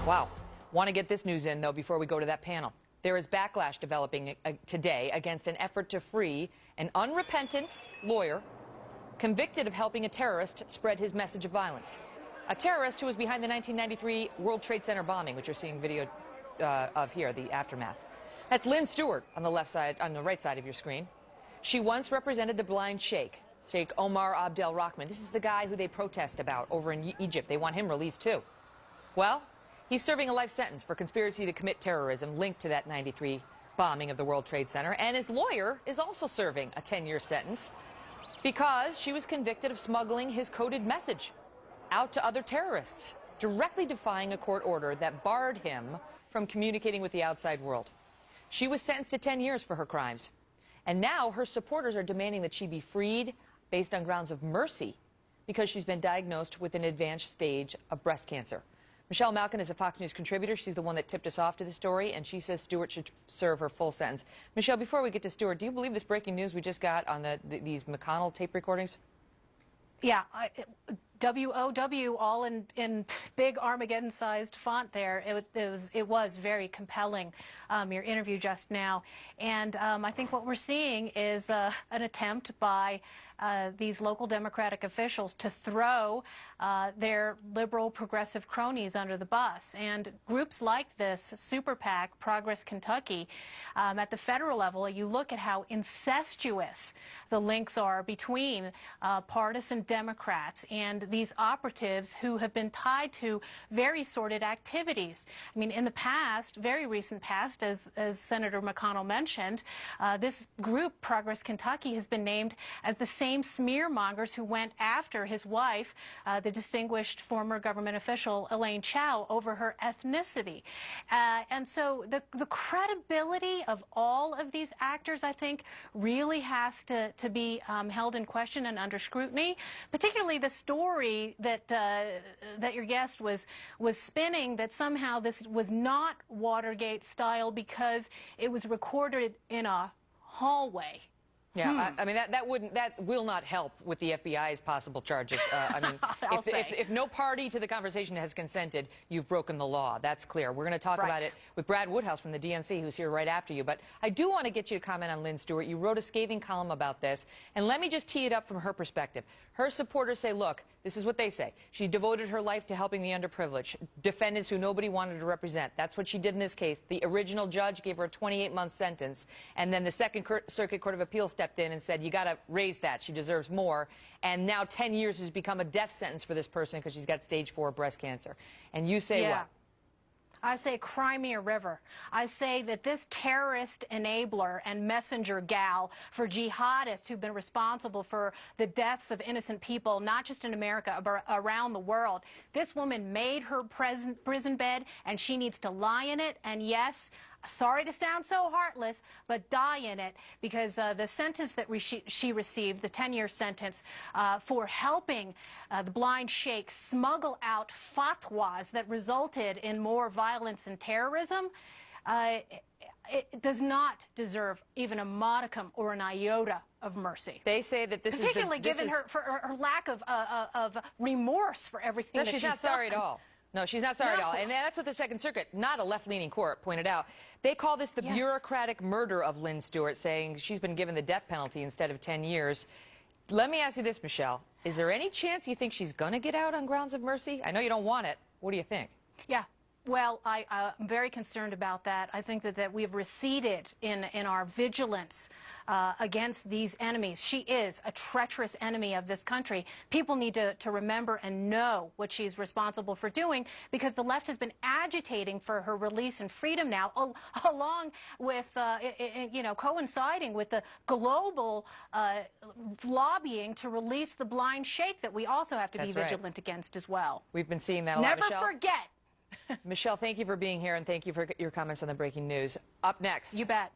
Wow. Want to get this news in, though, before we go to that panel. There is backlash developing today against an effort to free an unrepentant lawyer convicted of helping a terrorist spread his message of violence. A terrorist who was behind the 1993 World Trade Center bombing, which you're seeing video of here, the aftermath. That's Lynn Stewart on the left side, on the right side of your screen. She once represented the blind sheikh, Sheikh Omar Abdel Rahman. This is the guy who they protest about over in Egypt. They want him released, too. Well, he's serving a life sentence for conspiracy to commit terrorism linked to that 93 bombing of the World Trade Center. And his lawyer is also serving a 10-year sentence because she was convicted of smuggling his coded message out to other terrorists, directly defying a court order that barred him from communicating with the outside world. She was sentenced to 10 years for her crimes. And now her supporters are demanding that she be freed based on grounds of mercy because she's been diagnosed with an advanced stage of breast cancer. Malkin is a Fox News contributor. She's the one that tipped us off to the story, and she says Stewart should serve her full sentence. Michelle, before we get to Stewart, do you believe this breaking news we just got on these McConnell tape recordings? Yeah, WOW, all in big Armageddon-sized font there. It was very compelling, your interview just now. And I think what we're seeing is an attempt by these local Democratic officials to throw their liberal progressive cronies under the bus. And groups like this, Super PAC, Progress Kentucky, at the federal level, you look at how incestuous the links are between partisan Democrats and these operatives who have been tied to very sordid activities. I mean, in the past, very recent past, as Senator McConnell mentioned, this group, Progress Kentucky, has been named as the same smear mongers who went after his wife, the distinguished former government official Elaine Chao, over her ethnicity. And so the credibility of all of these actors, I think, really has to be held in question and under scrutiny, particularly the story that your guest was spinning, that somehow this was not Watergate style because it was recorded in a hallway. Yeah, I mean, that will not help with the FBI's possible charges. I mean, if no party to the conversation has consented, you've broken the law. That's clear. We're going to talk about it with Brad Woodhouse from the DNC, who's here right after you. But I do want to get you to comment on Lynn Stewart. You wrote a scathing column about this, and let me just tee it up from her perspective. Her supporters say, look, this is what they say. She devoted her life to helping the underprivileged, defendants who nobody wanted to represent. That's what she did in this case. The original judge gave her a 28-month sentence, and then the Second Circuit Court of Appeals stepped in and said, you got to raise that. She deserves more. And now 10 years has become a death sentence for this person because she's got stage 4 breast cancer. And you say what? I say cry me a river. I say that this terrorist enabler and messenger gal for jihadists who've been responsible for the deaths of innocent people, not just in America, but around the world, this woman made her prison bed, and she needs to lie in it. And yes, sorry to sound so heartless, but die in it, because the sentence that she received, the 10-year sentence for helping the blind sheikh smuggle out fatwas that resulted in more violence and terrorism, it does not deserve even a modicum or an iota of mercy. They say that this particularly given her lack of remorse for everything that she's done. She's not sorry at all. No, she's not sorry at all. And that's what the Second Circuit, not a left-leaning court, pointed out. They call this the bureaucratic murder of Lynn Stewart, saying she's been given the death penalty instead of 10 years. Let me ask you this, Michelle. Is there any chance you think she's going to get out on grounds of mercy? I know you don't want it. What do you think? Yeah. Well, I'm very concerned about that. I think that we've receded in our vigilance against these enemies. She is a treacherous enemy of this country. People need to remember and know what she's responsible for doing, because the left has been agitating for her release and freedom now, along with, coinciding with the global lobbying to release the blind sheikh that we also have to be vigilant against as well. We've been seeing that a lot, Michelle. Never forget. Michelle, thank you for being here, and thank you for your comments on the breaking news. Up next. You bet.